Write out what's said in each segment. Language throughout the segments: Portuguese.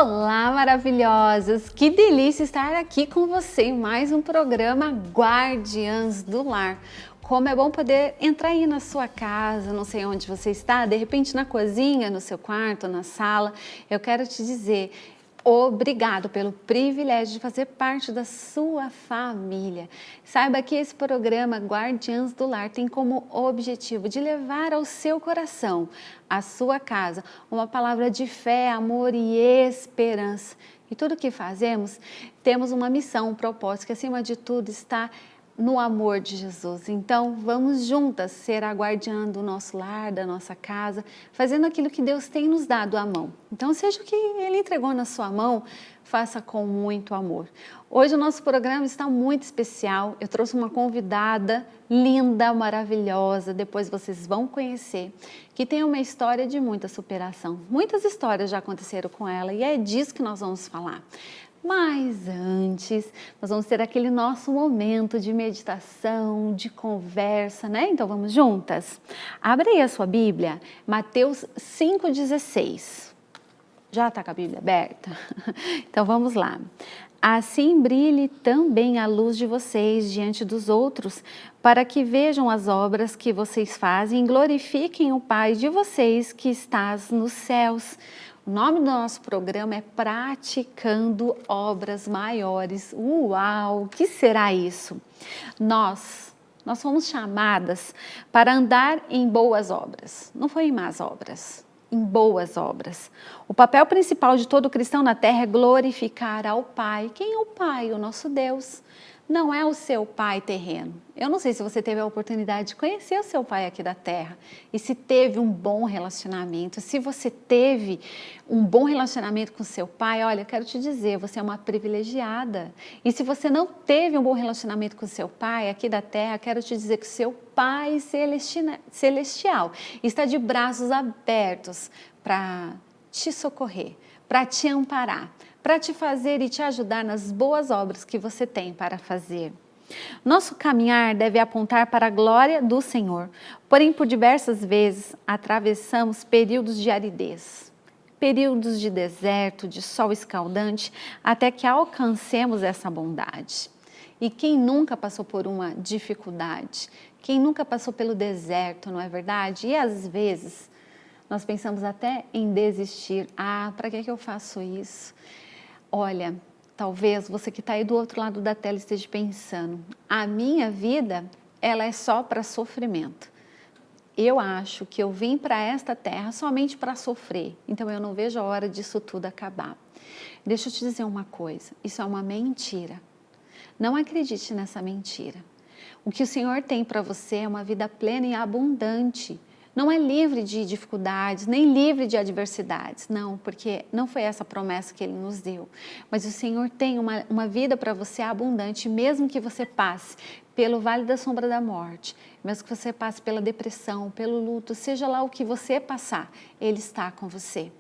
Olá, maravilhosas! Que delícia estar aqui com você em mais um programa Guardiãs do Lar. Como é bom poder entrar aí na sua casa, não sei onde você está, de repente na cozinha, no seu quarto, na sala. Eu quero te dizer obrigado pelo privilégio de fazer parte da sua família. Saiba que esse programa Guardiãs do Lar tem como objetivo de levar ao seu coração, à sua casa, uma palavra de fé, amor e esperança. E tudo que fazemos, temos uma missão, um propósito, que acima de tudo está no amor de Jesus. Então, vamos juntas ser a guardiã do nosso lar, da nossa casa, fazendo aquilo que Deus tem nos dado à mão. Então, seja o que Ele entregou na sua mão, faça com muito amor. Hoje o nosso programa está muito especial. Eu trouxe uma convidada linda, maravilhosa, depois vocês vão conhecer, que tem uma história de muita superação. Muitas histórias já aconteceram com ela e é disso que nós vamos falar. Mas antes, nós vamos ter aquele nosso momento de meditação, de conversa, né? Então vamos juntas? Abre aí a sua Bíblia, Mateus 5,16. Já está com a Bíblia aberta? Então vamos lá. Assim brilhe também a luz de vocês diante dos outros, para que vejam as obras que vocês fazem e glorifiquem o Pai de vocês que estás nos céus. O nome do nosso programa é Praticando Obras Maiores. Uau! O que será isso? Nós fomos chamadas para andar em boas obras, não foi em más obras, em boas obras. O papel principal de todo cristão na terra é glorificar ao Pai. Quem é o Pai? O nosso Deus. Não é o seu pai terreno. Eu não sei se você teve a oportunidade de conhecer o seu pai aqui da terra e se teve um bom relacionamento. Se você teve um bom relacionamento com seu pai, olha, eu quero te dizer, você é uma privilegiada. E se você não teve um bom relacionamento com seu pai aqui da terra, quero te dizer que seu pai celestial está de braços abertos para te socorrer, para te amparar, para te fazer e te ajudar nas boas obras que você tem para fazer. Nosso caminhar deve apontar para a glória do Senhor, porém por diversas vezes atravessamos períodos de aridez, períodos de deserto, de sol escaldante, até que alcancemos essa bondade. E quem nunca passou por uma dificuldade? Quem nunca passou pelo deserto, não é verdade? E às vezes nós pensamos até em desistir. Ah, para que eu faço isso? Olha, talvez você que está aí do outro lado da tela esteja pensando, a minha vida, ela é só para sofrimento. Eu acho que eu vim para esta terra somente para sofrer, então eu não vejo a hora disso tudo acabar. Deixa eu te dizer uma coisa, isso é uma mentira. Não acredite nessa mentira. O que o Senhor tem para você é uma vida plena e abundante. Não é livre de dificuldades, nem livre de adversidades, não, porque não foi essa promessa que Ele nos deu. Mas o Senhor tem uma vida para você abundante, mesmo que você passe pelo vale da sombra da morte, mesmo que você passe pela depressão, pelo luto, seja lá o que você passar, Ele está com você.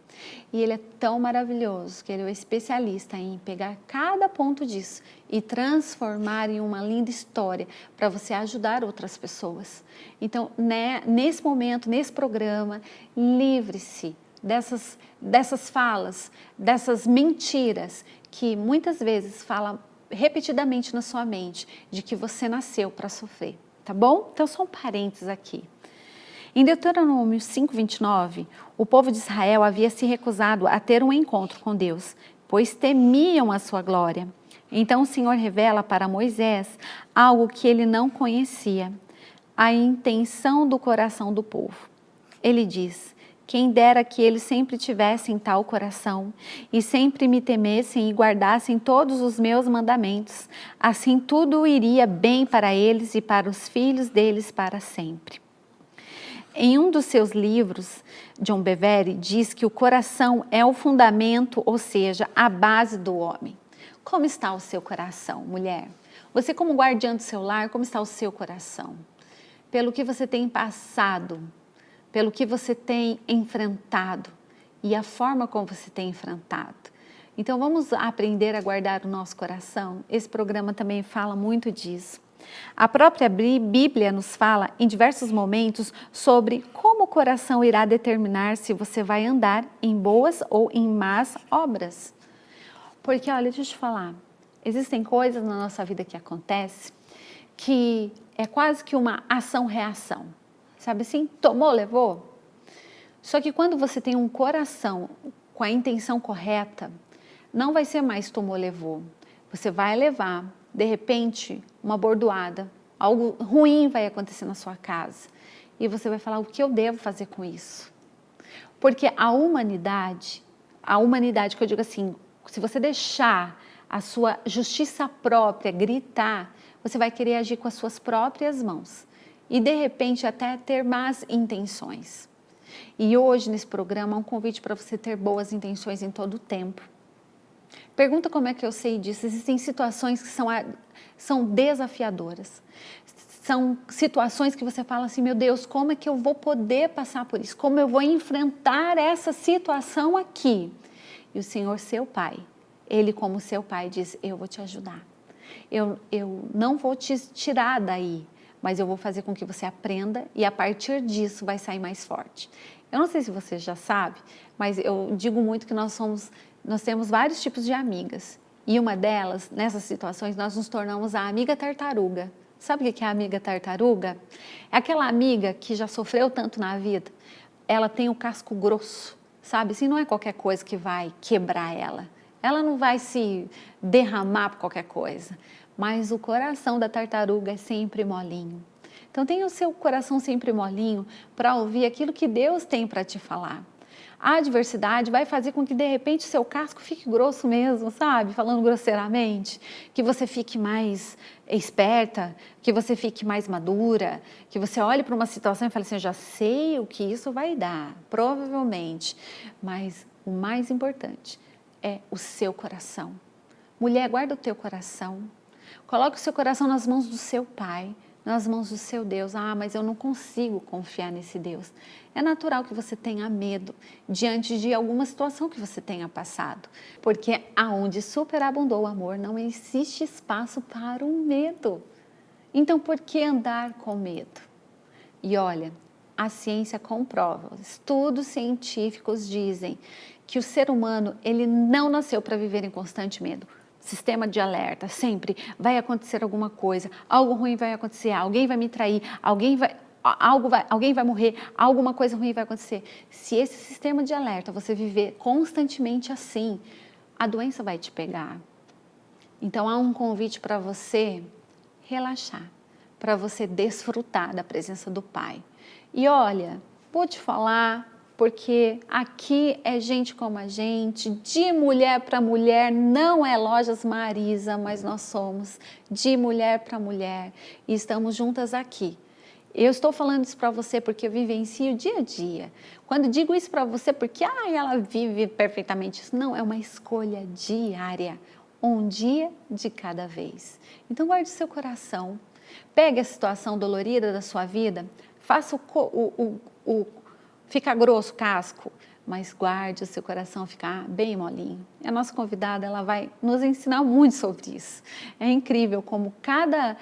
E Ele é tão maravilhoso que Ele é o especialista em pegar cada ponto disso e transformar em uma linda história para você ajudar outras pessoas. Então, nesse momento, nesse programa, livre-se dessas falas, dessas mentiras que muitas vezes falam repetidamente na sua mente de que você nasceu para sofrer, tá bom? Então, só um parênteses aqui. Em Deuteronômio 5:29, o povo de Israel havia se recusado a ter um encontro com Deus, pois temiam a sua glória. Então o Senhor revela para Moisés algo que ele não conhecia, a intenção do coração do povo. Ele diz: quem dera que eles sempre tivessem tal coração e sempre me temessem e guardassem todos os meus mandamentos, assim tudo iria bem para eles e para os filhos deles para sempre. Em um dos seus livros, John Bevere diz que o coração é o fundamento, ou seja, a base do homem. Como está o seu coração, mulher? Você como guardiã do seu lar, como está o seu coração? Pelo que você tem passado, pelo que você tem enfrentado e a forma como você tem enfrentado. Então vamos aprender a guardar o nosso coração? Esse programa também fala muito disso. A própria Bíblia nos fala em diversos momentos sobre como o coração irá determinar se você vai andar em boas ou em más obras. Porque, olha, deixa eu te falar, existem coisas na nossa vida que acontecem que é quase que uma ação-reação. Sabe assim? Tomou, levou? Só que quando você tem um coração com a intenção correta, não vai ser mais tomou, levou. Você vai levar, de repente, uma bordoada, algo ruim vai acontecer na sua casa. E você vai falar, o que eu devo fazer com isso? Porque a humanidade que eu digo assim, se você deixar a sua justiça própria gritar, você vai querer agir com as suas próprias mãos. E de repente até ter más intenções. E hoje nesse programa é um convite para você ter boas intenções em todo o tempo. Pergunta como é que eu sei disso. Existem situações que são desafiadoras. São situações que você fala assim, meu Deus, como é que eu vou poder passar por isso? Como eu vou enfrentar essa situação aqui? E o Senhor, seu Pai, Ele como seu Pai diz, eu vou te ajudar. Eu não vou te tirar daí, mas eu vou fazer com que você aprenda e a partir disso vai sair mais forte. Eu não sei se você já sabe, mas eu digo muito que nós temos vários tipos de amigas. E uma delas, nessas situações, nós nos tornamos a amiga tartaruga. Sabe o que é a amiga tartaruga? É aquela amiga que já sofreu tanto na vida. Ela tem o casco grosso, sabe? Assim, não é qualquer coisa que vai quebrar ela. Ela não vai se derramar por qualquer coisa. Mas o coração da tartaruga é sempre molinho. Então tenha o seu coração sempre molinho para ouvir aquilo que Deus tem para te falar. A adversidade vai fazer com que de repente o seu casco fique grosso mesmo, sabe? Falando grosseiramente, que você fique mais esperta, que você fique mais madura, que você olhe para uma situação e fale assim, eu já sei o que isso vai dar, provavelmente. Mas o mais importante é o seu coração. Mulher, guarda o teu coração. Coloque o seu coração nas mãos do seu Pai, nas mãos do seu Deus. Ah, mas eu não consigo confiar nesse Deus. É natural que você tenha medo diante de alguma situação que você tenha passado. Porque aonde superabundou o amor, não existe espaço para o medo. Então, por que andar com medo? E olha, a ciência comprova, estudos científicos dizem que o ser humano, ele não nasceu para viver em constante medo. Sistema de alerta, sempre vai acontecer alguma coisa, algo ruim vai acontecer, alguém vai me trair, alguém vai morrer, alguma coisa ruim vai acontecer. Se esse sistema de alerta você viver constantemente assim, a doença vai te pegar. Então há um convite para você relaxar, para você desfrutar da presença do Pai. E olha, vou te falar, porque aqui é gente como a gente, de mulher para mulher, não é Lojas Marisa, mas nós somos de mulher para mulher e estamos juntas aqui. Eu estou falando isso para você porque eu vivencio dia a dia. Quando digo isso para você porque ela vive perfeitamente isso, não, é uma escolha diária, um dia de cada vez. Então guarde o seu coração, pegue a situação dolorida da sua vida, faça fica grosso o casco, mas guarde o seu coração ficar bem molinho. E a nossa convidada, ela vai nos ensinar muito sobre isso. É incrível como cada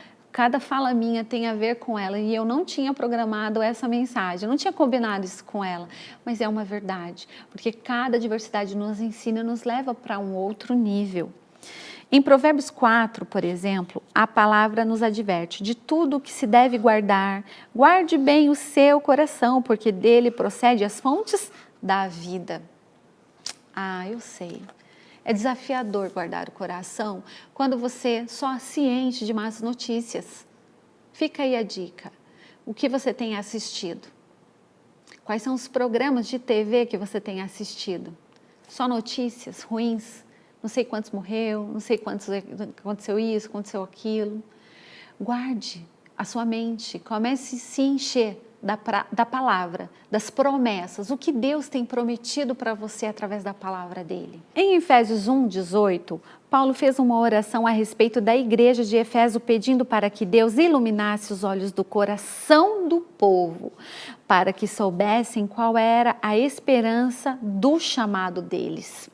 fala minha tem a ver com ela e eu não tinha programado essa mensagem, eu não tinha combinado isso com ela, mas é uma verdade, porque cada diversidade nos ensina e nos leva para um outro nível. Em Provérbios 4, por exemplo, a palavra nos adverte de tudo o que se deve guardar. Guarde bem o seu coração, porque dele procede as fontes da vida. Eu sei. É desafiador guardar o coração quando você só se enche de más notícias. Fica aí a dica. O que você tem assistido? Quais são os programas de TV que você tem assistido? Só notícias ruins? Não sei quantos morreu, não sei quantos aconteceu isso, aconteceu aquilo. Guarde a sua mente, comece a se encher da palavra, das promessas, o que Deus tem prometido para você através da palavra dele. Em Efésios 1:18, Paulo fez uma oração a respeito da igreja de Éfeso, pedindo para que Deus iluminasse os olhos do coração do povo, para que soubessem qual era a esperança do chamado deles.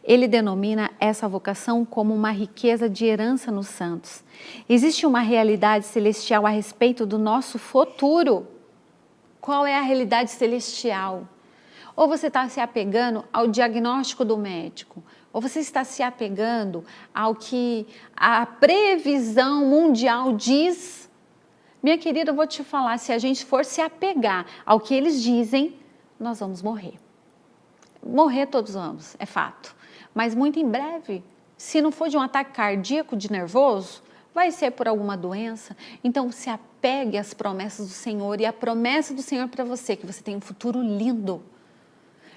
Ele denomina essa vocação como uma riqueza de herança nos santos. Existe uma realidade celestial a respeito do nosso futuro. Qual é a realidade celestial? Ou você está se apegando ao diagnóstico do médico, ou você está se apegando ao que a previsão mundial diz. Minha querida, eu vou te falar, se a gente for se apegar ao que eles dizem, nós vamos morrer. Morrer todos vamos, é fato. Mas muito em breve, se não for de um ataque cardíaco de nervoso, vai ser por alguma doença. Então se apegue às promessas do Senhor e a promessa do Senhor para você, que você tem um futuro lindo.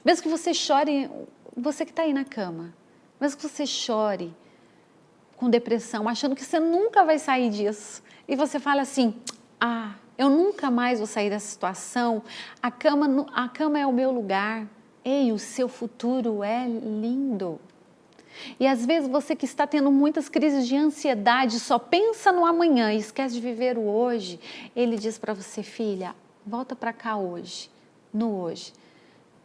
Mesmo que você chore, você que está aí na cama, mesmo que você chore com depressão, achando que você nunca vai sair disso, e você fala assim, eu nunca mais vou sair dessa situação, a cama é o meu lugar. Ei, o seu futuro é lindo. E às vezes você que está tendo muitas crises de ansiedade, só pensa no amanhã e esquece de viver o hoje, ele diz para você, filha, volta para cá hoje, no hoje.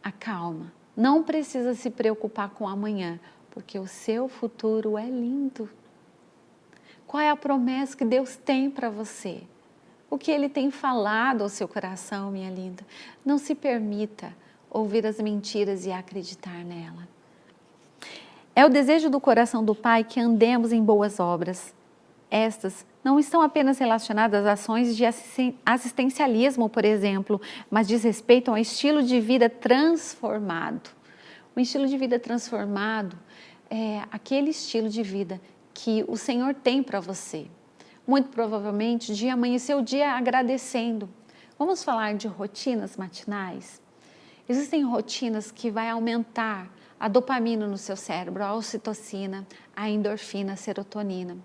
Acalma, não precisa se preocupar com amanhã, porque o seu futuro é lindo. Qual é a promessa que Deus tem para você? O que Ele tem falado ao seu coração, minha linda? Não se permita ouvir as mentiras e acreditar nela. É o desejo do coração do Pai que andemos em boas obras. Estas não estão apenas relacionadas a ações de assistencialismo, por exemplo, mas diz respeito a um estilo de vida transformado. O estilo de vida transformado é aquele estilo de vida que o Senhor tem para você. Muito provavelmente de amanhecer o dia agradecendo. Vamos falar de rotinas matinais? Existem rotinas que vai aumentar a dopamina no seu cérebro, a ocitocina, a endorfina, a serotonina.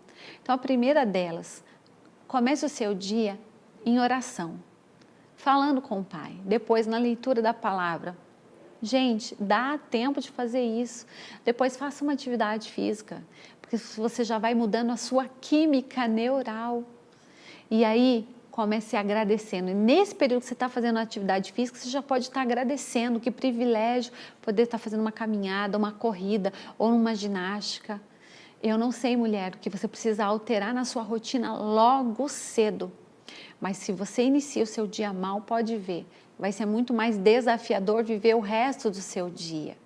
Então, a primeira delas, comece o seu dia em oração, falando com o Pai, depois na leitura da palavra. Gente, dá tempo de fazer isso. Depois faça uma atividade física, porque você já vai mudando a sua química neural. E aí, comece agradecendo. E nesse período que você está fazendo atividade física, você já pode estar agradecendo. Que privilégio poder estar fazendo uma caminhada, uma corrida ou uma ginástica. Eu não sei, mulher, o que você precisa alterar na sua rotina logo cedo. Mas se você inicia o seu dia mal, pode ver. Vai ser muito mais desafiador viver o resto do seu dia.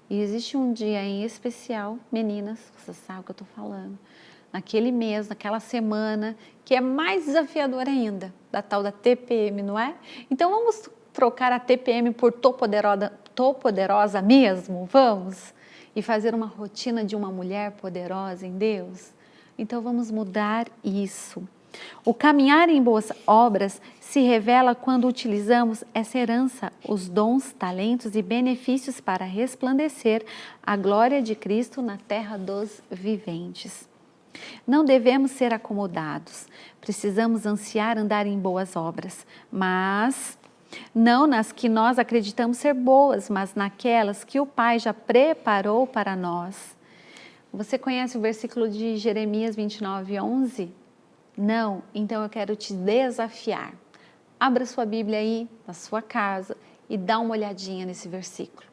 E existe um dia em especial, meninas, você sabe o que eu estou falando. Naquele mês, naquela semana, que é mais desafiador ainda, da tal da TPM, não é? Então vamos trocar a TPM por Tô Poderosa mesmo, vamos? E fazer uma rotina de uma mulher poderosa em Deus? Então vamos mudar isso. O caminhar em boas obras se revela quando utilizamos essa herança, os dons, talentos e benefícios para resplandecer a glória de Cristo na terra dos viventes. Não devemos ser acomodados, precisamos ansiar andar em boas obras, mas não nas que nós acreditamos ser boas, mas naquelas que o Pai já preparou para nós. Você conhece o versículo de Jeremias 29:11? Não? Então eu quero te desafiar. Abra sua Bíblia aí na sua casa e dá uma olhadinha nesse versículo.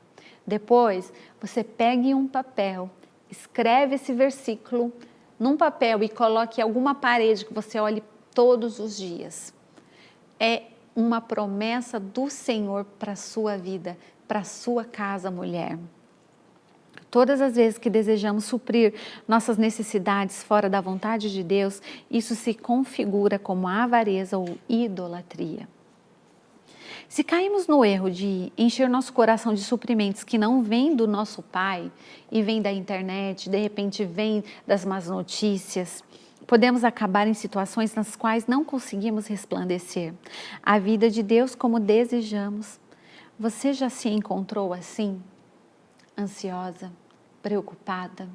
Depois você pegue um papel, escreve esse versículo num papel e coloque em alguma parede que você olhe todos os dias. É uma promessa do Senhor para a sua vida, para a sua casa, mulher. Todas as vezes que desejamos suprir nossas necessidades fora da vontade de Deus, isso se configura como avareza ou idolatria. Se caímos no erro de encher nosso coração de suprimentos que não vêm do nosso Pai e vêm da internet, de repente vêm das más notícias, podemos acabar em situações nas quais não conseguimos resplandecer a vida de Deus como desejamos. Você já se encontrou assim? Ansiosa, preocupada,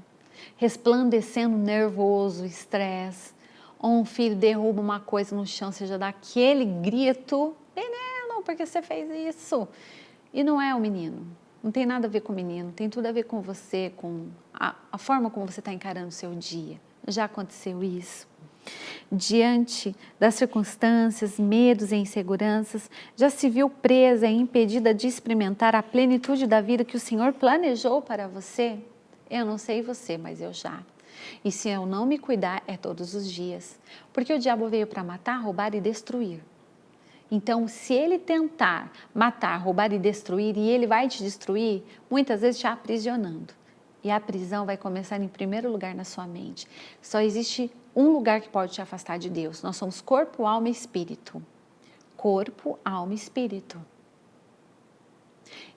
resplandecendo nervoso, estresse, ou um filho derruba uma coisa no chão, você já dá aquele grito, menino, por que você fez isso? E não é o menino, não tem nada a ver com o menino, tem tudo a ver com você, com a forma como você está encarando o seu dia. Já aconteceu isso? Diante das circunstâncias, medos e inseguranças, já se viu presa e impedida de experimentar a plenitude da vida que o Senhor planejou para você? Eu não sei você, mas eu já. E se eu não me cuidar, é todos os dias. Porque o diabo veio para matar, roubar e destruir. Então, se ele tentar matar, roubar e destruir, e ele vai te destruir, muitas vezes te aprisionando. E a prisão vai começar em primeiro lugar na sua mente. Só existe um lugar que pode te afastar de Deus. Nós somos corpo, alma e espírito. Corpo, alma e espírito.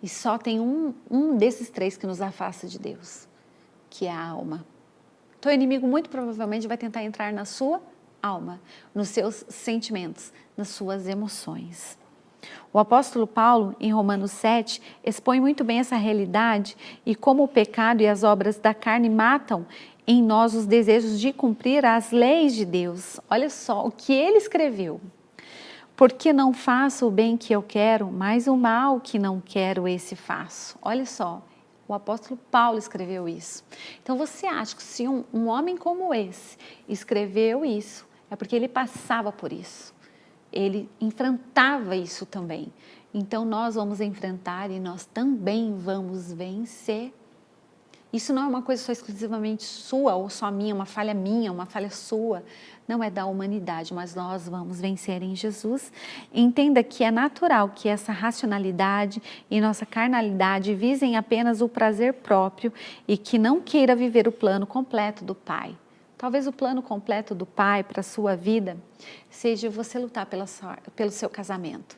E só tem um desses três que nos afasta de Deus, que é a alma. Então, o inimigo muito provavelmente vai tentar entrar na sua alma, nos seus sentimentos, nas suas emoções. O apóstolo Paulo, em Romanos 7, expõe muito bem essa realidade e como o pecado e as obras da carne matam em nós os desejos de cumprir as leis de Deus. Olha só o que ele escreveu. Porque não faço o bem que eu quero, mas o mal que não quero, esse faço. Olha só, o apóstolo Paulo escreveu isso. Então você acha que se um homem como esse escreveu isso, é porque ele passava por isso. Ele enfrentava isso também. Então nós vamos enfrentar e nós também vamos vencer. Isso não é uma coisa só exclusivamente sua ou só minha, uma falha sua. Não é da humanidade, mas nós vamos vencer em Jesus. Entenda que é natural que essa racionalidade e nossa carnalidade visem apenas o prazer próprio e que não queira viver o plano completo do Pai. Talvez o plano completo do Pai para a sua vida seja você lutar pelo seu casamento,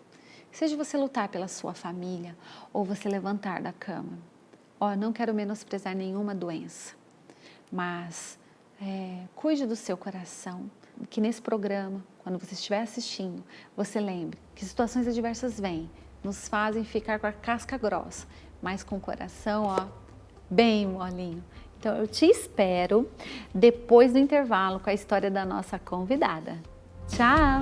seja você lutar pela sua família ou você levantar da cama. Não quero menosprezar nenhuma doença, mas cuide do seu coração, que nesse programa, quando você estiver assistindo, você lembre que situações adversas vêm, nos fazem ficar com a casca grossa, mas com o coração bem molinho. Então, eu te espero depois do intervalo com a história da nossa convidada. Tchau!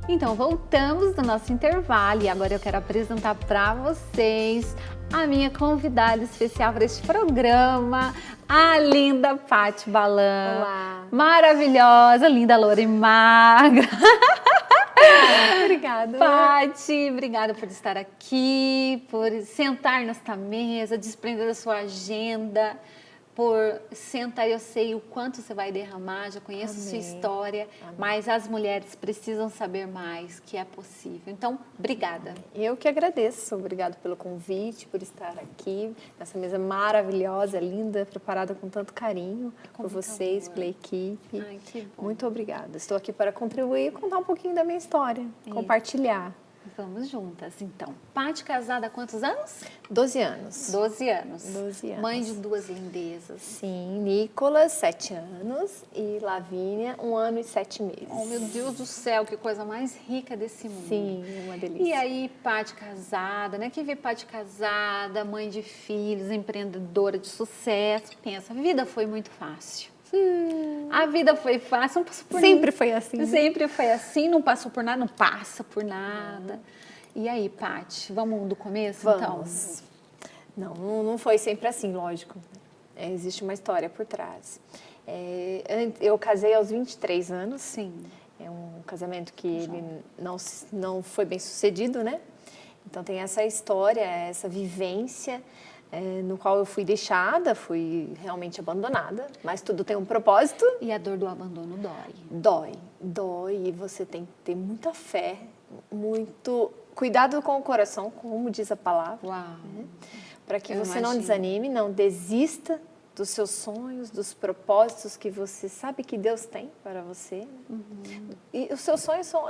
Então, voltamos do nosso intervalo e agora eu quero apresentar para vocês a minha convidada especial para este programa, a linda Paty Balan. Olá! Maravilhosa, linda, loura e magra. Obrigada. Paty, obrigada por estar aqui, por sentar nesta mesa, desprender da sua agenda, por sentar. Eu sei o quanto você vai derramar, já conheço sua história, mas as mulheres precisam saber mais que é possível. Então, obrigada. Eu que agradeço. Obrigado pelo convite, por estar aqui nessa mesa maravilhosa, linda, preparada com tanto carinho por vocês, pela equipe. Ai, que bom. Muito obrigada. Estou aqui para contribuir e contar um pouquinho da minha história, compartilhar. Vamos juntas, então. Paty, casada há quantos anos? 12 anos. 12 anos. 12 anos. Mãe de duas lindezas. Sim, Nicolas, 7 anos, e Lavínia, 1 ano e 7 meses. Oh, meu Deus do céu, que coisa mais rica desse mundo. Sim, uma delícia. E aí, Paty casada, né? Quem vê Paty casada, mãe de filhos, empreendedora de sucesso, pensa, a vida foi muito fácil. A vida foi fácil, não passou por nada. Sempre foi assim. Né? Sempre foi assim, não passou por nada, não passa por nada. E aí, Paty, vamos do começo, vamos. Então? Não foi sempre assim, lógico. Existe uma história por trás. Eu casei aos 23 anos. Sim. É um casamento que ele não foi bem sucedido, né? Então tem essa história, essa vivência, no qual eu fui deixada, fui realmente abandonada, mas tudo tem um propósito. E a dor do abandono dói. Dói e você tem que ter muita fé, muito cuidado com o coração, como diz a palavra. Uau! Né? Para que você não desanime, não desista dos seus sonhos, dos propósitos que você sabe que Deus tem para você. E os seus sonhos são,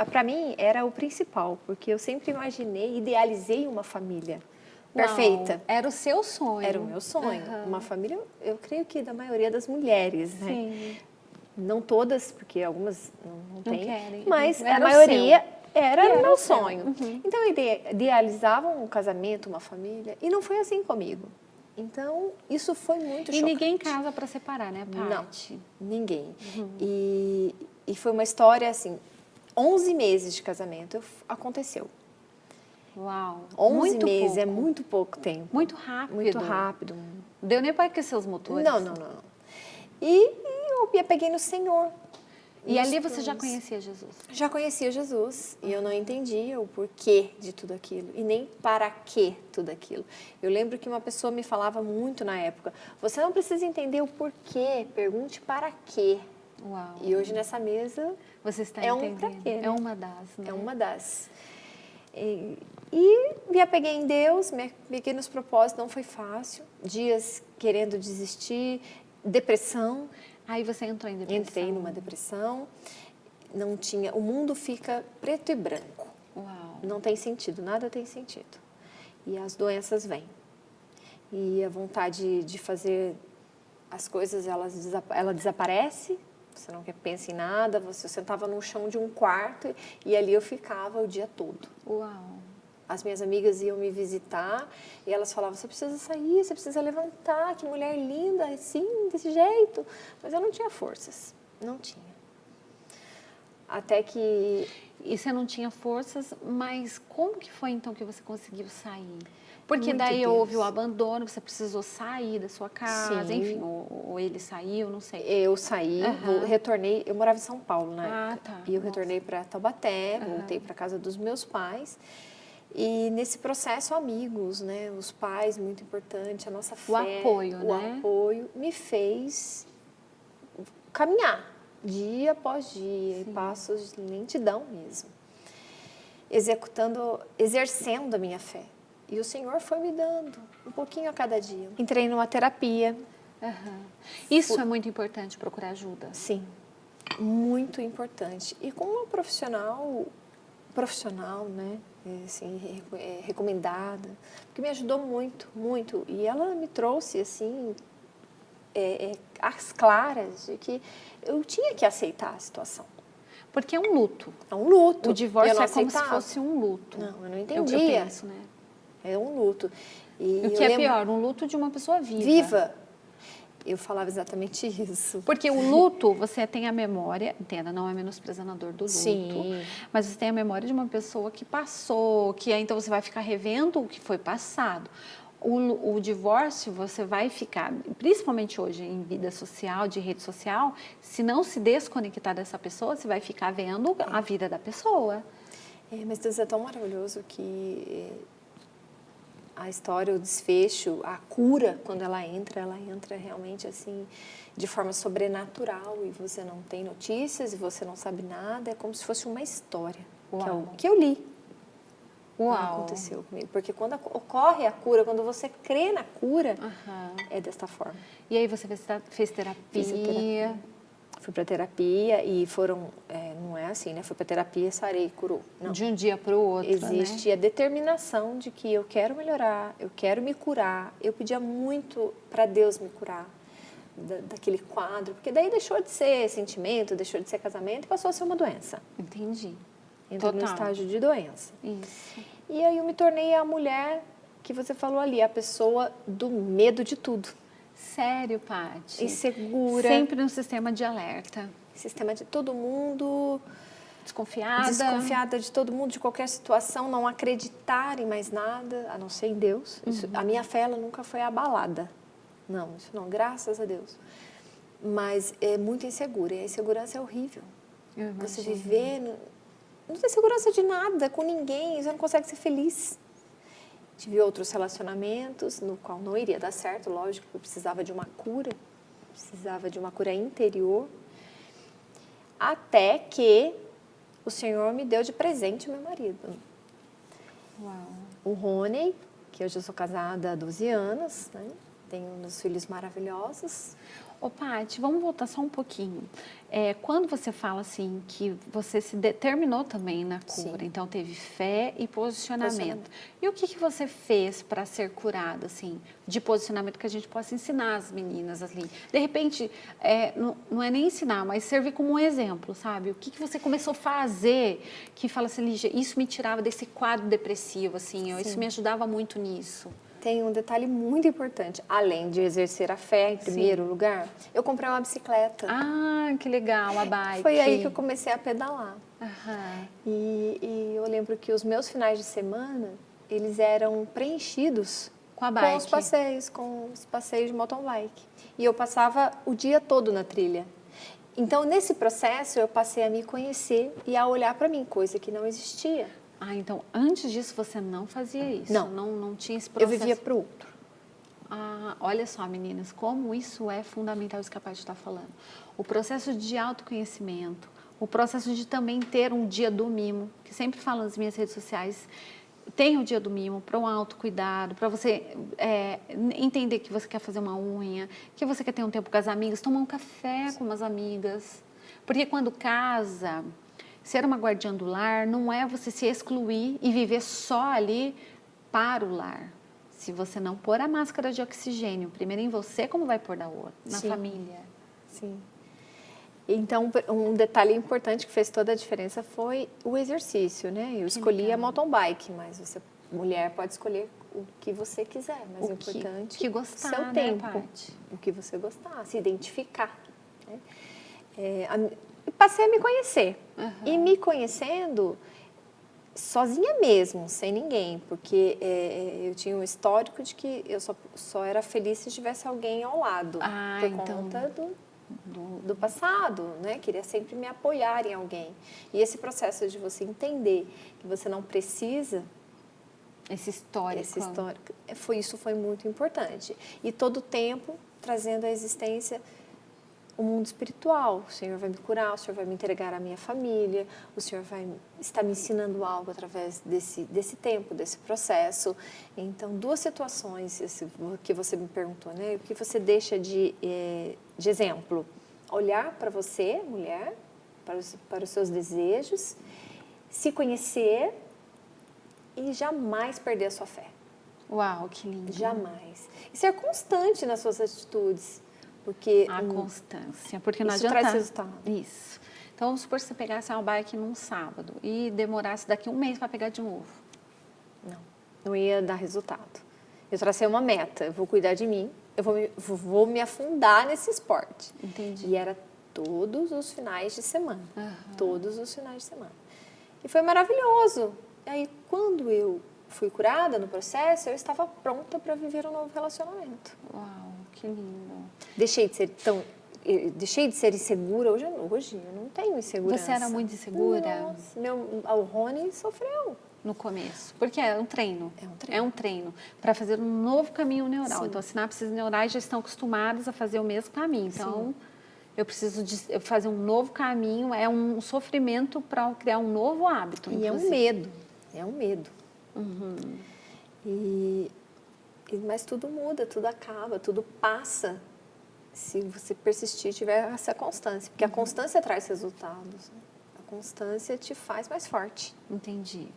para mim, era o principal, porque eu sempre imaginei, idealizei uma família perfeita. Era o seu sonho. Era o meu sonho. Uma família, eu creio que da maioria das mulheres, né? Sim. Não todas, porque algumas não têm, querem. mas Era a maioria e era o meu sonho. Então eu idealizava um casamento, uma família, e não foi assim comigo. Então, isso foi muito chocante. E ninguém casa para separar, né, Paty? Não, ninguém. E foi uma história, assim, 11 meses de casamento aconteceu. Uau, 11 muito meses pouco. é muito pouco tempo. Muito rápido. Muito rápido. Deu nem para aquecer os motores. Não. E eu me apeguei no Senhor. E ali você já conhecia Jesus? Já conhecia Jesus. E eu não entendia o porquê de tudo aquilo. E nem para que tudo aquilo. Eu lembro que uma pessoa me falava muito na época, você não precisa entender o porquê, pergunte para quê. Uau. E hoje nessa mesa você está entendendo. Um pra quê, né? É uma das, né? É uma das. E me apeguei em Deus, me apeguei nos propósitos, não foi fácil. Dias querendo desistir, depressão. Aí você entrou em depressão. Entrei numa depressão. Não tinha, o mundo fica preto e branco. Uau. Não tem sentido, nada tem sentido. E as doenças vêm. E a vontade de fazer as coisas, ela desaparece. Você não quer pensar em nada, você sentava no chão de um quarto e ali eu ficava o dia todo. Uau. As minhas amigas iam me visitar e elas falavam, você precisa sair, você precisa levantar, que mulher linda, assim, desse jeito. Mas eu não tinha forças, não tinha. Até que... E você não tinha forças, mas como que foi então que você conseguiu sair? Porque Muito daí Deus. houve o abandono, você precisou sair da sua casa, Sim. enfim, ou ele saiu, não sei. Eu saí, retornei, eu morava em São Paulo na época. Tá. E eu retornei para Taubaté, voltei para casa dos meus pais. E nesse processo, amigos, né? Os pais, muito importante, a nossa fé. O apoio, né? O apoio me fez caminhar dia após dia, em passos de lentidão mesmo. Exercendo a minha fé. E o Senhor foi me dando um pouquinho a cada dia. Entrei numa terapia. Isso é muito importante, procurar ajuda. Sim, muito importante. E com uma profissional, né? Assim, recomendada, porque me ajudou muito, muito. E ela me trouxe, assim, as claras de que eu tinha que aceitar a situação. Porque é um luto. É um luto. O divórcio é como aceitava. se fosse um luto. Não, eu não entendia. Eu penso, né? É um luto. E o que é pior, um luto de uma pessoa viva. Viva. Eu falava exatamente isso. Porque o luto, você tem a memória, entenda, não é menosprezando a dor do luto. Sim. Mas você tem a memória de uma pessoa que passou, que aí então você vai ficar revendo o que foi passado. O divórcio, você vai ficar, principalmente hoje em vida social, de rede social, se não se desconectar dessa pessoa, você vai ficar vendo a vida da pessoa. Mas Deus é tão maravilhoso que a história, o desfecho, a cura, quando ela entra realmente assim, de forma sobrenatural e você não tem notícias e você não sabe nada, é como se fosse uma história que eu li. Uau. Aconteceu comigo. Porque quando ocorre a cura, quando você crê na cura, é desta forma. E aí você fez terapia? Fui para terapia e foram, não é assim, né? Fui para terapia, sarei, curou. Não. De um dia para o outro, Existe a determinação de que eu quero melhorar, eu quero me curar. Eu pedia muito para Deus me curar daquele quadro, porque daí deixou de ser sentimento, deixou de ser casamento e passou a ser uma doença. Entendi. Entrou no estágio de doença. Isso. E aí eu me tornei a mulher que você falou ali, a pessoa do medo de tudo. Sério, Paty? Insegura. Sempre no sistema de alerta. Sistema de todo mundo. Desconfiada de todo mundo, de qualquer situação, não acreditar em mais nada, a não ser em Deus. A minha fé, ela nunca foi abalada. Não, isso não, graças a Deus. Mas é muito insegura, e a insegurança é horrível. Você viver... Não tem segurança de nada, com ninguém, você não consegue ser feliz. Tive outros relacionamentos, no qual não iria dar certo, lógico, eu precisava de uma cura interior, até que o Senhor me deu de presente o meu marido. Uau. O Rony, que hoje eu sou casada há 12 anos, né? Tenho meus filhos maravilhosos. Ô, Paty, vamos voltar só um pouquinho. Quando você fala assim que você se determinou também na cura, Sim. então teve fé e posicionamento. E o que você fez para ser curada, assim, de posicionamento que a gente possa ensinar as meninas ali? De repente, não é nem ensinar, mas servir como um exemplo, sabe? O que você começou a fazer que fala assim, Lígia, isso me tirava desse quadro depressivo, assim, isso me ajudava muito nisso. tem um detalhe muito importante. Além de exercer a fé em primeiro lugar, eu comprei uma bicicleta. Ah, que legal, a bike. Foi aí que eu comecei a pedalar. Aham. E eu lembro que os meus finais de semana, eles eram preenchidos com a bike. Com os passeios de mountain bike. E eu passava o dia todo na trilha. Então, nesse processo, eu passei a me conhecer e a olhar para mim, coisa que não existia. Ah, então antes disso você não fazia isso? Não tinha esse Eu processo? vivia para o outro. Ah, olha só, meninas, como isso é fundamental, isso que a Paty está falando. O processo de autoconhecimento, o processo de também ter um dia do mimo, que sempre falo nas minhas redes sociais, tem o dia do mimo para um autocuidado, para você entender que você quer fazer uma unha, que você quer ter um tempo com as amigas, tomar um café com umas amigas. Porque quando casa, ser uma guardiã do lar não é você se excluir e viver só ali para o lar. Se você não pôr a máscara de oxigênio, primeiro em você, como vai pôr na família? Sim. Então, um detalhe importante que fez toda a diferença foi o exercício, né? Eu escolhi a mountain bike, mas você, mulher, pode escolher o que você quiser. Mas o importante que gostar, seu né, tempo, Paty? o que você gostar, se identificar. Né? Passei a me conhecer. E me conhecendo sozinha mesmo, sem ninguém, porque eu tinha um histórico de que eu só era feliz se tivesse alguém ao lado, por conta do passado, né? Queria sempre me apoiar em alguém. E esse processo de você entender que você não precisa... Esse histórico. Isso foi muito importante. E todo o tempo trazendo à existência o mundo espiritual. O Senhor vai me curar, o Senhor vai me entregar à minha família, o Senhor vai estar me ensinando algo através desse tempo, desse processo. Então, duas situações que você me perguntou, né? O que você deixa de exemplo? Olhar para você, mulher, para os seus desejos, se conhecer e jamais perder a sua fé. Uau, que lindo. Jamais. E ser constante nas suas atitudes. Porque a constância, porque não isso adianta... traz resultado. Isso. Então, vamos supor que você pegasse uma bike num sábado e demorasse daqui um mês para pegar de novo. Não ia dar resultado. Eu tracei uma meta, eu vou cuidar de mim, eu vou me afundar nesse esporte. Entendi. E era todos os finais de semana. Todos os finais de semana. E foi maravilhoso. E aí, quando eu fui curada no processo, eu estava pronta para viver um novo relacionamento. Uau, que lindo. Deixei de ser insegura. Hoje eu não tenho insegurança. Você era muito insegura? Nossa, o Rony sofreu. No começo, porque é um treino. É um treino para fazer um novo caminho neural. Sim. Então, as sinapses neurais já estão acostumadas a fazer o mesmo caminho. Então, sim, eu preciso fazer um novo caminho, é um sofrimento para criar um novo hábito. E inclusive. É um medo. Mas tudo muda, tudo acaba, tudo passa, se você persistir e tiver essa constância. Porque a constância traz resultados. Né? A constância te faz mais forte. Entendi.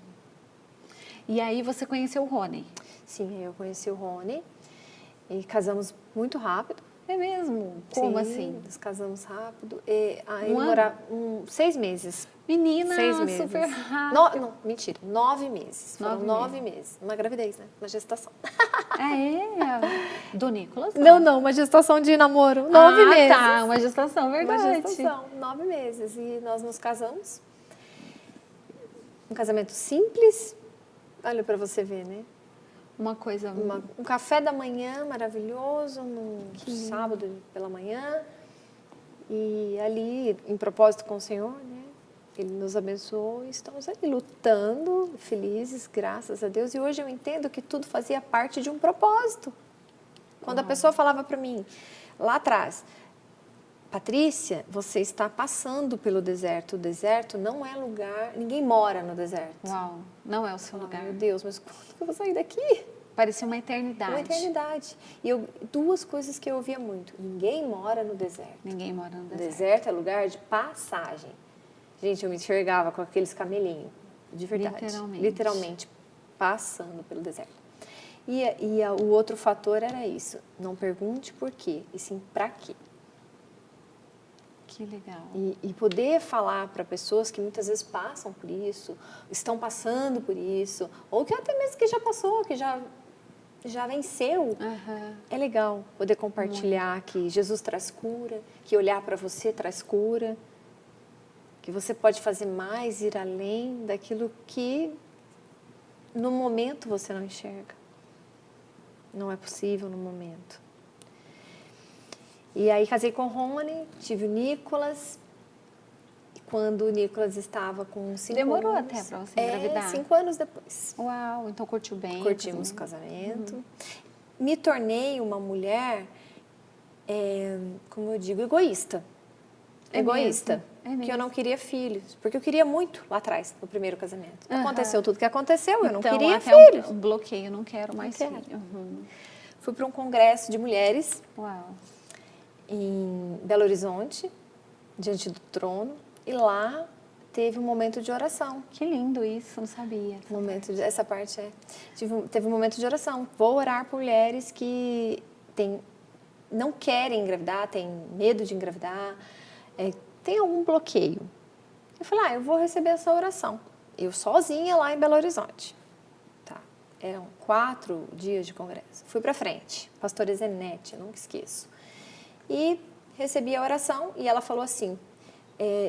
E aí você conheceu o Rony? Sim, eu conheci o Rony e casamos muito rápido. É mesmo? Como assim? Nós casamos rápido. Aí morava 6 meses. Menina, 6 meses. super rápido. Não, mentira, 9 meses. Foram 9 meses. Uma gravidez, né? Uma gestação. Do Nicolas? Não, uma gestação de namoro. 9 meses. Tá, uma gestação, verdade. Uma gestação, 9 meses. E nós nos casamos. Um casamento simples. Olha para você ver, né? Uma coisa... Um café da manhã maravilhoso, num sábado pela manhã. E ali, em propósito com o Senhor, né? Ele nos abençoou e estamos ali lutando, felizes, graças a Deus. E hoje eu entendo que tudo fazia parte de um propósito. Quando a pessoa falava para mim, lá atrás, Patrícia, você está passando pelo deserto. O deserto não é lugar... Ninguém mora no deserto. Uau, não é o seu lugar. Meu Deus, mas quando que eu vou sair daqui? Parecia uma eternidade. Uma eternidade. E duas coisas que eu ouvia muito. Ninguém mora no deserto. Ninguém mora no deserto. O deserto é lugar de passagem. Gente, eu me enxergava com aqueles camelinhos. De verdade. Literalmente passando pelo deserto. E o outro fator era isso. Não pergunte por quê, e sim pra quê. Que legal. E poder falar para pessoas que muitas vezes passam por isso, estão passando por isso, ou que até mesmo que já passou, que já já venceu, é legal poder compartilhar que Jesus traz cura, que olhar para você traz cura, que você pode fazer mais, ir além daquilo que no momento você não enxerga. Não é possível no momento. E aí casei com o Rony, tive o Nicolas. Quando o Nicolas estava com 5 anos. Demorou até para você engravidar? 5 anos depois. Uau, então curtiu bem? Curtimos o casamento. Me tornei uma mulher, como eu digo, egoísta. Egoísta. Que eu não queria filhos. Porque eu queria muito lá atrás, no primeiro casamento. Aconteceu tudo que aconteceu, eu não queria filhos. Um bloqueio, não quero mais filho. Fui para um congresso de mulheres. Uau. Em Belo Horizonte, diante do trono. E lá teve um momento de oração. Que lindo isso, não sabia. Essa parte teve um momento de oração. Vou orar por mulheres que não querem engravidar, têm medo de engravidar, tem algum bloqueio. Eu falei, eu vou receber essa oração. Eu sozinha lá em Belo Horizonte. Tá. Eram 4 dias de congresso. Fui para frente. Pastora Zenete, nunca esqueço. E recebi a oração e ela falou assim,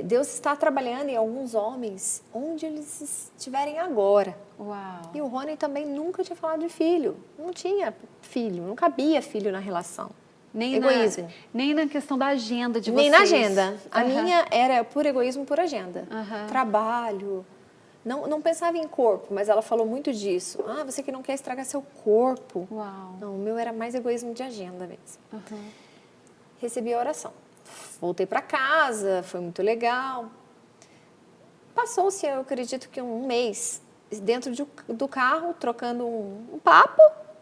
Deus está trabalhando em alguns homens onde eles estiverem agora. Uau. E o Rony também nunca tinha falado de filho. Não tinha filho, não cabia filho na relação. Egoísmo. Nem na questão da agenda de vocês. Nem na agenda. A minha era por egoísmo, por agenda. Trabalho. Não pensava em corpo, mas ela falou muito disso. Você que não quer estragar seu corpo. Uau. Não, o meu era mais egoísmo de agenda mesmo. Recebi a oração. Voltei para casa, foi muito legal. Passou-se, eu acredito que um mês, dentro do carro, trocando um papo,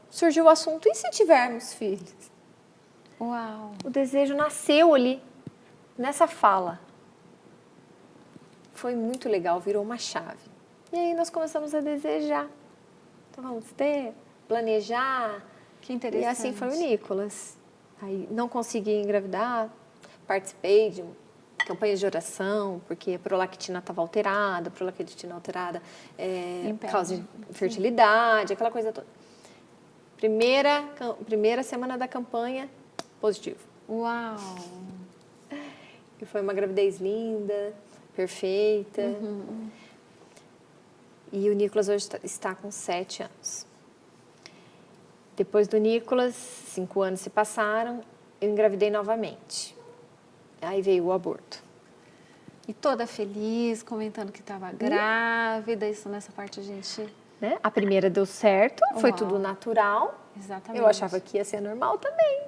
surgiu o assunto, e se tivermos filhos? Uau! O desejo nasceu ali, nessa fala. Foi muito legal, virou uma chave. E aí nós começamos a desejar. Então vamos planejar. Que interessante. E assim foi o Nicolas. Aí não consegui engravidar. Participei de campanhas de oração, porque a prolactina estava alterada, causa de infertilidade, aquela coisa toda. Primeira semana da campanha, positivo. Uau! E foi uma gravidez linda, perfeita. E o Nicolas hoje está com 7 anos. Depois do Nicolas, 5 anos se passaram, eu engravidei novamente. Aí veio o aborto. E toda feliz, comentando que estava grávida, isso nessa parte a gente... Né? A primeira deu certo, foi tudo natural. Exatamente. Eu achava que ia ser normal também.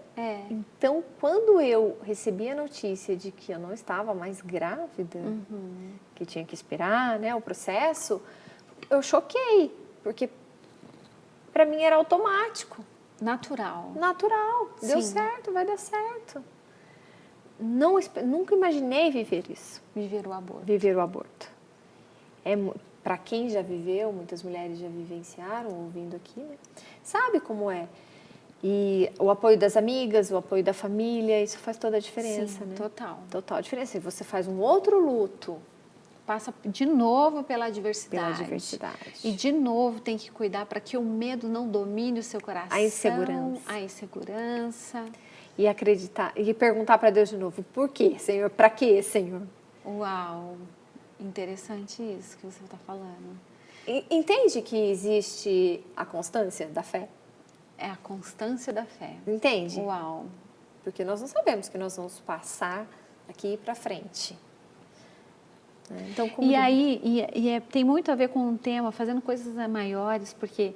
Então, quando eu recebi a notícia de que eu não estava mais grávida, que tinha que esperar, né, o processo, eu choquei, porque para mim era automático. Natural. Deu certo, vai dar certo. Nunca imaginei viver isso. Viver o aborto. Viver o aborto. Para quem já viveu, muitas mulheres já vivenciaram, ouvindo aqui, né? Sabe como é. E o apoio das amigas, o apoio da família, isso faz toda a diferença, né? Total diferença. E você faz um outro luto. Passa de novo pela adversidade. E de novo tem que cuidar para que o medo não domine o seu coração. A insegurança. E acreditar, e perguntar para Deus de novo, por quê, Senhor? Para quê, Senhor? Uau, interessante isso que você está falando. Entende que existe a constância da fé? É a constância da fé. Entende? Uau. Porque nós não sabemos que nós vamos passar aqui para frente. Então, tem muito a ver com um tema, fazendo coisas maiores, porque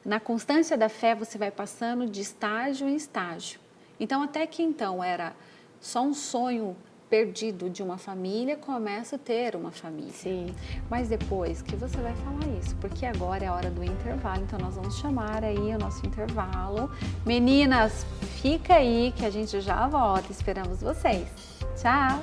na constância da fé você vai passando de estágio em estágio. Então, até que então era só um sonho perdido de uma família, começa a ter uma família. Sim. Mas depois que você vai falar isso, porque agora é a hora do intervalo, então nós vamos chamar aí o nosso intervalo. Meninas, fica aí que a gente já volta, esperamos vocês. Tchau!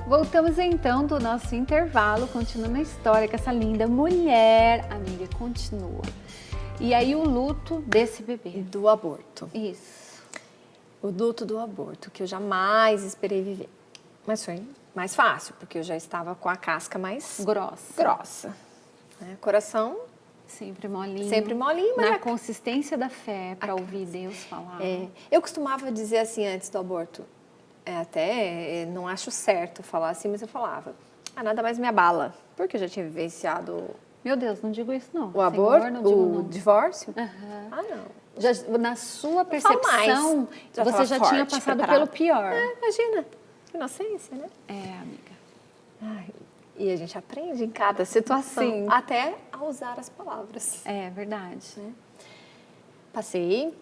Voltamos então do nosso intervalo, continuando a história com essa linda mulher. Amiga, continua. E aí o luto desse bebê. Do aborto. Isso. O luto do aborto, que eu jamais esperei viver. Mas foi mais fácil, porque eu já estava com a casca mais grossa. Né? Coração sempre molinho. Sempre molinho, mas na consistência da fé, para ouvir Deus falar. Eu costumava dizer assim antes do aborto, até não acho certo falar assim, mas eu falava, nada mais me abala, porque eu já tinha vivenciado... Meu Deus, não digo isso não. O aborto, o divórcio? Não. Já, na sua percepção, você já tinha passado pelo pior. Imagina, inocência, né? Amiga. E a gente aprende em cada situação, sim, até a usar as palavras. É verdade. Né? Passei,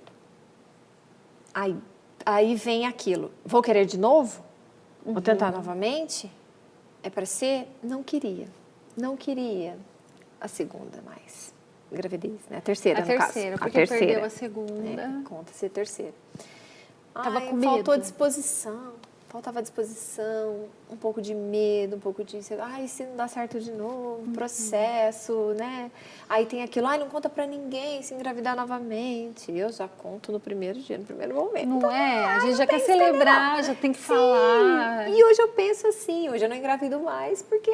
aí vem aquilo, vou querer de novo? Vou tentar novamente? É para ser? Não queria a segunda mais. Gravidez, né? A terceira, no caso. Porque perdeu a segunda. Conta-se a terceira. Tava com medo. Faltava disposição, um pouco de medo, um pouco de... e se não dá certo de novo, processo, né? Aí tem aquilo, não conta pra ninguém se engravidar novamente. Eu já conto no primeiro dia, no primeiro momento. Não é? A gente já quer celebrar, já tem que falar. E hoje eu penso assim, hoje eu não engravido mais, porque...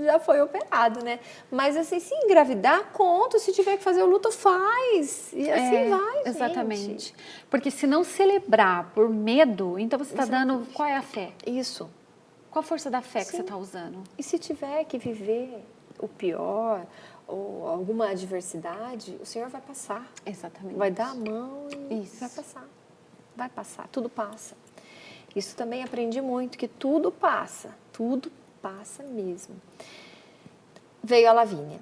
já foi operado, né? Mas assim, se engravidar, conto. Se tiver que fazer o luto, faz. E assim vai, gente. Exatamente. Porque se não celebrar por medo, então você está dando... Qual é a fé? Isso. Qual a força da fé que você está usando? E se tiver que viver o pior ou alguma adversidade, o Senhor vai passar. Exatamente. Vai dar a mão e vai passar. Vai passar. Tudo passa. Isso também aprendi muito, que tudo passa. Tudo passa mesmo. Veio a Lavínia.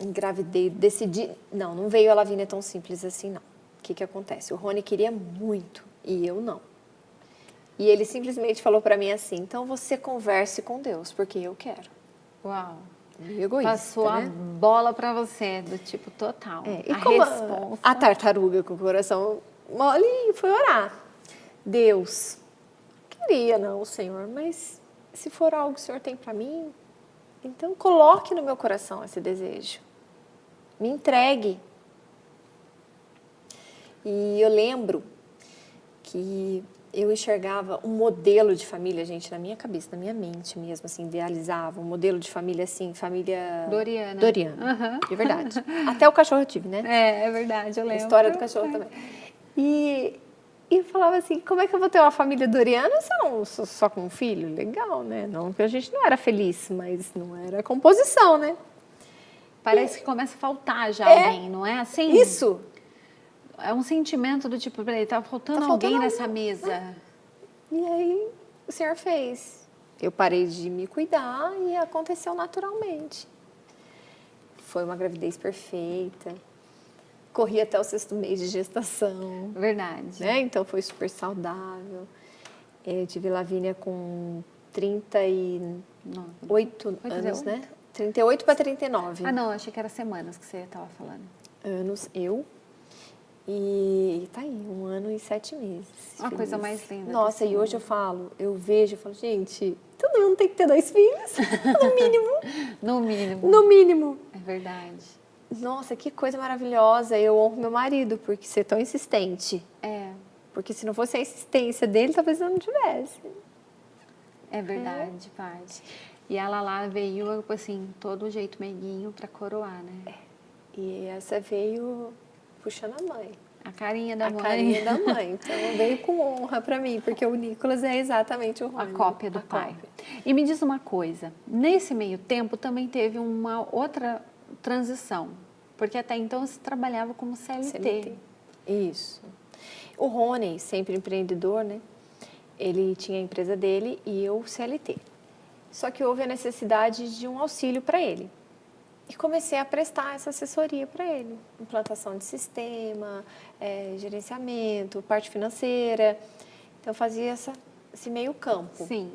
Engravidei, decidi... Não veio a Lavínia tão simples assim, não. O que acontece? O Rony queria muito e eu não. E ele simplesmente falou para mim assim, então você converse com Deus, porque eu quero. Uau. Meio egoísta, passou, né? A bola para você, do tipo total. E como a tartaruga com o coração mole foi orar. Deus, queria não, Senhor, mas... se for algo que o Senhor tem para mim, então coloque no meu coração esse desejo. Me entregue. E eu lembro que eu enxergava um modelo de família, gente, na minha cabeça, na minha mente mesmo, assim, idealizava um modelo de família, assim, família... Doriana, de verdade. Até o cachorro eu tive, né? É verdade, eu lembro. A história do cachorro também. E eu falava assim, como é que eu vou ter uma família doriana só com um filho? Legal, né? Não que a gente não era feliz, mas não era composição, né? Parece que começa a faltar já alguém, não é assim? Isso. É um sentimento do tipo, peraí, tá faltando alguém nessa mesa. E aí o Senhor fez. Eu parei de me cuidar e aconteceu naturalmente. Foi uma gravidez perfeita. Corri até o 6º mês de gestação. Verdade. Né? Então, foi super saudável. Eu tive Lavínia com 38 anos, né? 38 para 39. Não, achei que era semanas que você estava falando. Anos, eu. E tá aí, 1 ano e 7 meses. Uma coisa mais linda. Nossa, e hoje eu vejo, gente, todo mundo tem que ter 2 filhos, no mínimo. No mínimo. No mínimo. É verdade. Nossa, que coisa maravilhosa. Eu honro meu marido por ser tão insistente. Porque se não fosse a insistência dele, talvez eu não tivesse. É verdade, Paty. E a Lala veio, assim, todo jeito meiguinho pra coroar, né? E essa veio puxando a mãe. A carinha da mãe. A carinha da mãe. Então, veio com honra pra mim, porque o Nicolas é exatamente o Rony. A cópia do pai. E me diz uma coisa, nesse meio tempo também teve uma outra transição, porque até então você trabalhava como CLT. Isso. O Rony, sempre empreendedor, né? Ele tinha a empresa dele e eu CLT. Só que houve a necessidade de um auxílio para ele. E comecei a prestar essa assessoria para ele. Implantação de sistema, gerenciamento, parte financeira. Então, eu fazia esse meio campo. Sim.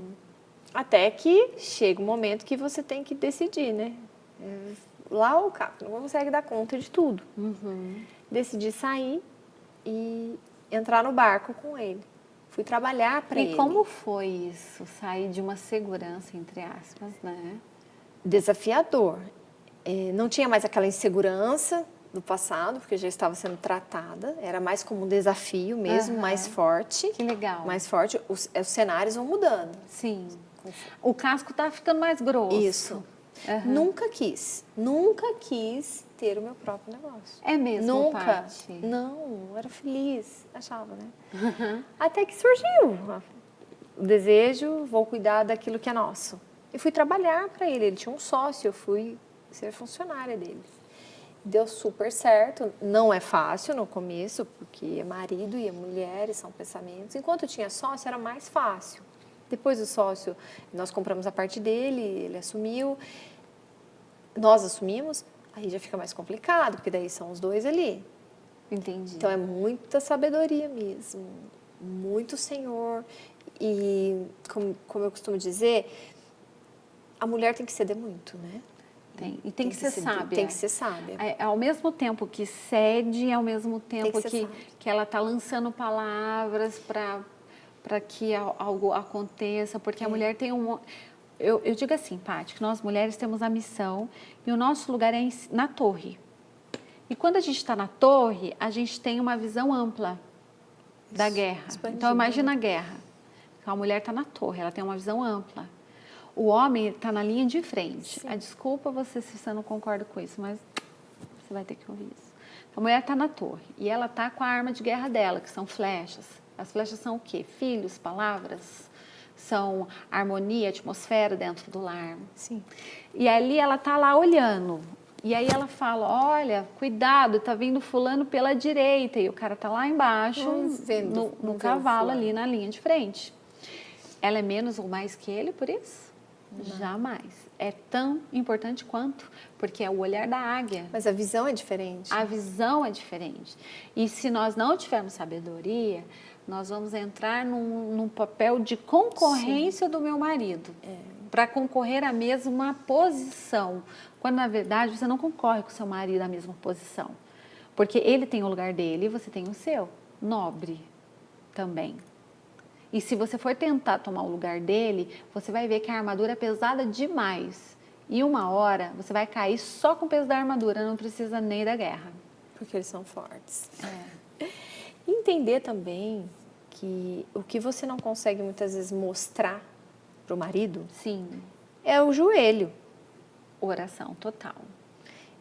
Até que chega um momento que você tem que decidir, né? Lá ou cá, não consegue dar conta de tudo. Decidi sair e entrar no barco com ele. Fui trabalhar para ele. E como foi isso? Sair de uma segurança, entre aspas, né? Desafiador. Não tinha mais aquela insegurança do passado, porque já estava sendo tratada, era mais como um desafio mesmo, mais forte. Que legal. Mais forte, os cenários vão mudando. Sim. O casco tá ficando mais grosso. Isso. Nunca quis ter o meu próprio negócio. É mesmo, Nunca. Paty? Não, eu era feliz, achava, né? Até que surgiu o desejo, vou cuidar daquilo que é nosso. E fui trabalhar para ele tinha um sócio, eu fui ser funcionária dele. Deu super certo, não é fácil no começo, porque é marido e é mulher, e são pensamentos. Enquanto eu tinha sócio, era mais fácil. Depois do sócio, nós compramos a parte dele, ele assumiu, nós assumimos, aí já fica mais complicado, porque daí são os dois ali. Entendi. Então é muita sabedoria mesmo, muito Senhor. E como eu costumo dizer, a mulher tem que ceder muito, né? E tem que ser sábia. Tem que ser sábia. Ao mesmo tempo que cede, ao mesmo tempo que ela está lançando palavras para que algo aconteça, porque a mulher tem eu digo assim, Paty, que nós mulheres temos a missão e o nosso lugar é na torre. E quando a gente está na torre, a gente tem uma visão ampla da guerra. Então, imagina a guerra. Então, a mulher está na torre, ela tem uma visão ampla. O homem está na linha de frente. Desculpa você se você não concorda com isso, mas você vai ter que ouvir isso. A mulher está na torre e ela está com a arma de guerra dela, que são flechas. As flechas são o quê? Filhos, palavras, são harmonia, atmosfera dentro do lar. Sim. E ali ela está lá olhando. E aí ela fala, olha, cuidado, tá vindo fulano pela direita. E o cara tá lá embaixo, no cavalo ali na linha de frente. Ela é menos ou mais que ele por isso? Não. Jamais. É tão importante quanto, porque é o olhar da águia. Mas a visão é diferente. A visão é diferente. E se nós não tivermos sabedoria, nós vamos entrar num papel de concorrência do meu marido. Para concorrer à mesma posição. Quando, na verdade, você não concorre com o seu marido à mesma posição. Porque ele tem o lugar dele e você tem o seu. Nobre também. E se você for tentar tomar o lugar dele, você vai ver que a armadura é pesada demais. E uma hora você vai cair só com o peso da armadura, não precisa nem da guerra. Porque eles são fortes. E entender também que o que você não consegue muitas vezes mostrar para o marido, sim, é o joelho. Oração total.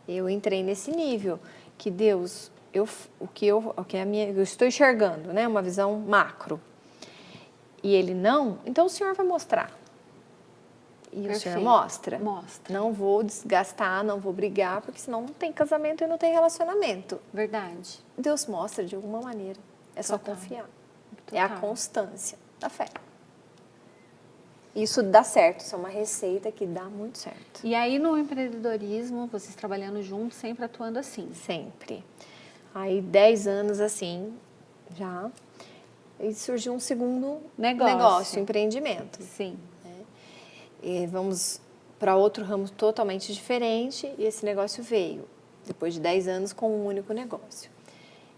Eu entrei nesse nível que Deus, eu estou enxergando, né, uma visão macro. E ele não, então o Senhor vai mostrar. E perfeito. O Senhor mostra. Mostra. Não vou desgastar, não vou brigar, porque senão não tem casamento e não tem relacionamento. Verdade. Deus mostra de alguma maneira. É só confiar. Total. É a constância da fé. Isso dá certo, isso é uma receita que dá muito certo. E aí no empreendedorismo, vocês trabalhando juntos, sempre atuando assim? Sempre. Aí 10 anos assim, já... E surgiu um segundo negócio, empreendimento. Sim. E vamos para outro ramo totalmente diferente e esse negócio veio, depois de 10 anos, com um único negócio.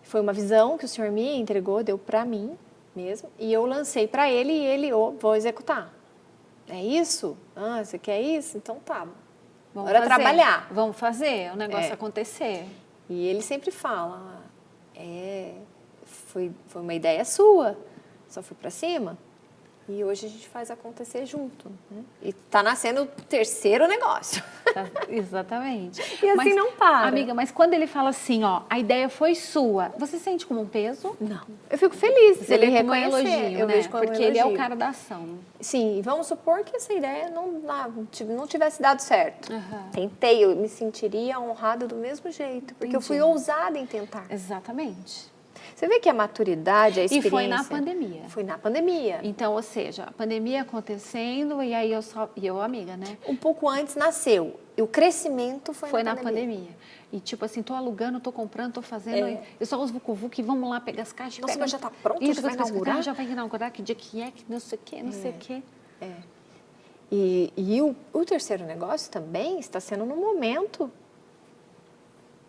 Foi uma visão que o Senhor me entregou, deu para mim mesmo, e eu lancei para ele e ele, vou executar. É isso? Você quer isso? Então tá. Bora trabalhar. Vamos fazer o negócio acontecer. E ele sempre fala, foi uma ideia sua, só fui para cima. E hoje a gente faz acontecer junto. Né? E tá nascendo o terceiro negócio. Exatamente. E assim não para. Amiga, mas quando ele fala assim, a ideia foi sua, você sente como um peso? Não. Eu fico feliz se ele reconhecer. Como elogio, né? Vejo como porque elogio. Ele é o cara da ação. Sim, e vamos supor que essa ideia não tivesse dado certo. Tentei, eu me sentiria honrada do mesmo jeito, porque eu fui ousada em tentar. Exatamente. Você vê que a maturidade, a experiência... E foi na pandemia. Foi na pandemia. Então, ou seja, a pandemia acontecendo e aí eu amiga, né? Um pouco antes nasceu. E o crescimento foi na pandemia. E tipo assim, tô alugando, tô comprando, tô fazendo... Eu só uso VucuVucu e vamos lá pegar as caixas. Nossa, mas já tá pronto? Isso, já vai inaugurar? Já vai inaugurar, que dia que é, que não sei o quê, não sei o quê. E o terceiro negócio também está sendo no momento,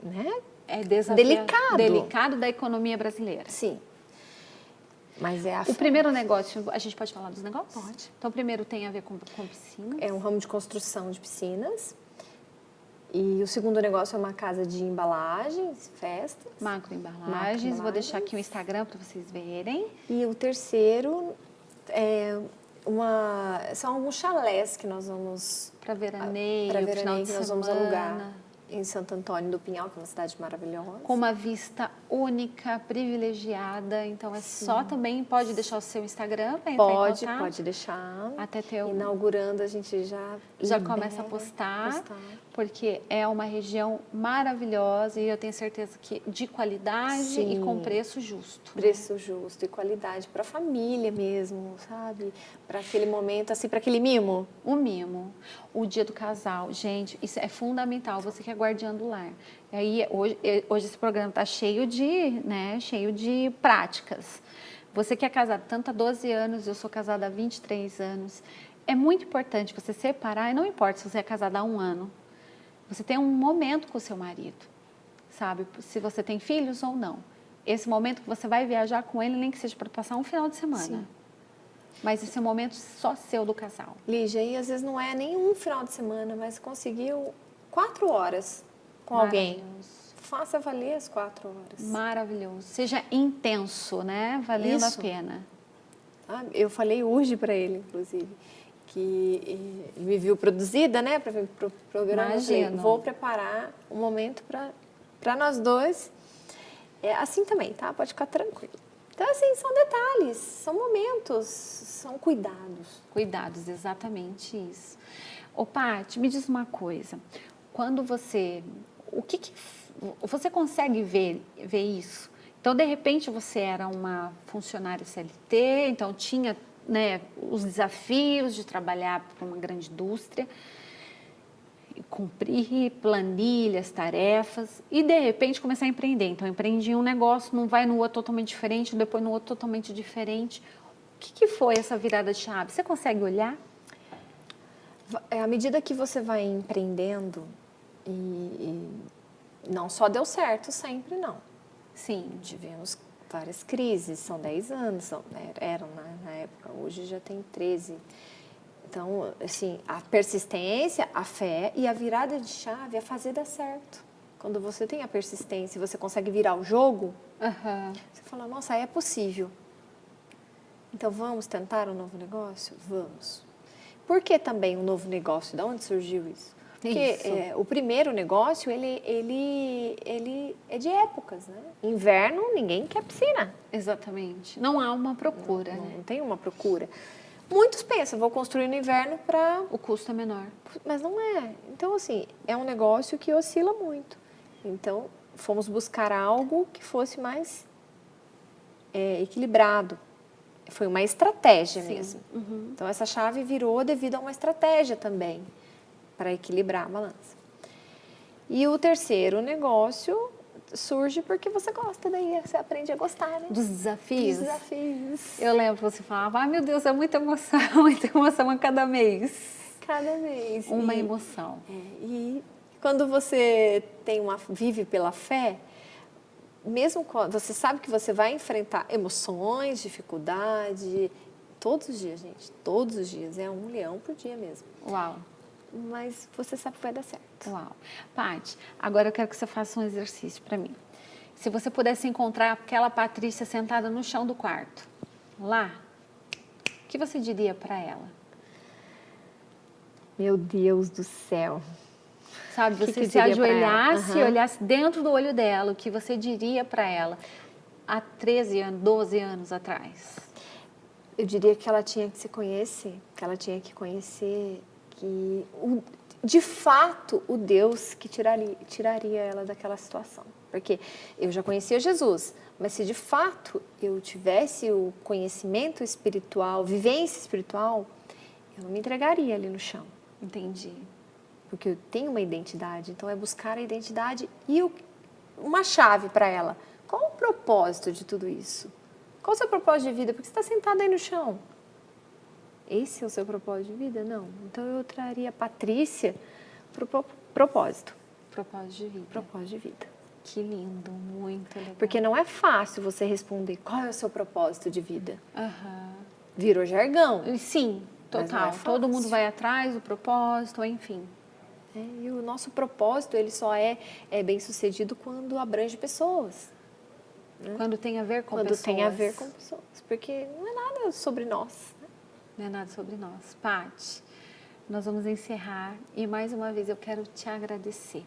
né? Delicado da economia brasileira. Sim. Mas o primeiro negócio, a gente pode falar dos negócios? Pode. Então, o primeiro tem a ver com piscinas. É um ramo de construção de piscinas. E o segundo negócio é uma casa de embalagens, festas. Macroembalagens. Vou deixar aqui o Instagram para vocês verem. E o terceiro são alguns chalés que nós vamos... Para veraneio, final de nós vamos alugar em Santo Antônio do Pinhal, que é uma cidade maravilhosa. Com uma vista única, privilegiada. Então, só também pode deixar o seu Instagram para entrar em contato? Pode deixar. Até ter Inaugurando, a gente já começa a postar, porque é uma região maravilhosa e eu tenho certeza que de qualidade e com preço justo. Preço justo e qualidade para a família mesmo, sabe? Para aquele momento, assim, para aquele mimo. O mimo, o dia do casal. Gente, isso é fundamental, você que é guardiã do lar. E aí, hoje esse programa está cheio de práticas. Você que é casado tanto há 12 anos, eu sou casada há 23 anos. É muito importante você separar, e não importa se você é casada há 1 ano. Você tem um momento com o seu marido, sabe? Se você tem filhos ou não. Esse momento que você vai viajar com ele, nem que seja para passar um final de semana. Sim. Mas esse é um momento só seu do casal. Lígia, e às vezes não é nem um final de semana, mas conseguiu 4 horas com alguém. Faça valer as 4 horas. Maravilhoso. Seja intenso, né? Valendo a pena. Eu falei hoje para ele, inclusive, que ele me viu produzida, né? Para vir para o programa. Imagino. Eu falei, vou preparar um momento para nós dois. É assim também, tá? Pode ficar tranquilo. Então, assim, são detalhes, são momentos, são cuidados. Cuidados, exatamente isso. Ô, Paty, me diz uma coisa. Quando você... você consegue ver isso? Então, de repente, você era uma funcionária CLT, então tinha, né, os desafios de trabalhar para uma grande indústria, cumprir planilhas, tarefas e de repente começar a empreender. Então, empreendi um negócio, não vai no outro totalmente diferente, depois no outro totalmente diferente. O que foi essa virada de chave? Você consegue olhar? À medida que você vai empreendendo, e não só deu certo sempre, não. Sim. Tivemos várias crises, são 10 anos, eram na época, hoje já tem 13. Então, assim, a persistência, a fé e a virada de chave é fazer dar certo. Quando você tem a persistência e você consegue virar o jogo, você fala, nossa, é possível. Então, vamos tentar um novo negócio? Vamos. Por que também um novo negócio? De onde surgiu isso? Porque o primeiro negócio, ele é de épocas, né? Inverno, ninguém quer piscina. Exatamente. Não há uma procura, não, né? Não tem uma procura. Muitos pensam, vou construir no inverno para... O custo é menor. Mas não é. Então, assim, é um negócio que oscila muito. Então, fomos buscar algo que fosse mais equilibrado. Foi uma estratégia mesmo. Então, essa chave virou devido a uma estratégia também, para equilibrar a balança. E o terceiro negócio surge porque você gosta, daí você aprende a gostar, né? Dos desafios? Dos desafios. Eu lembro que você falava, meu Deus, é muita emoção a cada mês. Cada mês. Uma emoção. E quando você vive pela fé, mesmo quando você sabe que você vai enfrentar emoções, dificuldade, todos os dias, gente, todos os dias, é 1 leão por dia mesmo. Uau! Mas você sabe que vai dar certo. Uau! Paty, agora eu quero que você faça um exercício para mim. Se você pudesse encontrar aquela Patrícia sentada no chão do quarto, lá, o que você diria para ela? Meu Deus do céu! Sabe, você se ajoelhasse e olhasse dentro do olho dela, o que você diria para ela há 13 anos, 12 anos atrás? Eu diria que ela tinha que se conhecer, que ela tinha que conhecer que, de fato, o Deus que tiraria ela daquela situação. Porque eu já conhecia Jesus, mas se de fato eu tivesse o conhecimento espiritual, vivência espiritual, eu não me entregaria ali no chão. Entendi. Porque eu tenho uma identidade, então é buscar a identidade e uma chave para ela. Qual o propósito de tudo isso? Qual o seu propósito de vida? Porque você está sentada aí no chão. Esse é o seu propósito de vida? Não. Então eu traria a Patrícia para o propósito. Propósito de vida. Propósito de vida. Que lindo, muito legal. Porque não é fácil você responder qual é o seu propósito de vida. Virou jargão. Sim, total. Todo mundo vai atrás do propósito, enfim. E o nosso propósito, ele só é bem sucedido quando abrange pessoas. Quando tem a ver com pessoas. Quando tem a ver com pessoas, porque não é nada sobre nós. Né? Não é nada sobre nós. Paty, nós vamos encerrar e mais uma vez eu quero te agradecer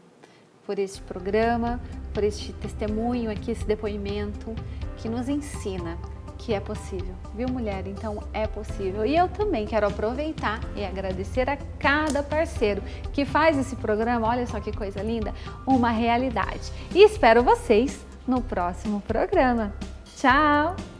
por este programa, por este testemunho aqui, esse depoimento que nos ensina que é possível, viu, mulher? Então é possível. E eu também quero aproveitar e agradecer a cada parceiro que faz esse programa, olha só que coisa linda, uma realidade. E espero vocês no próximo programa. Tchau!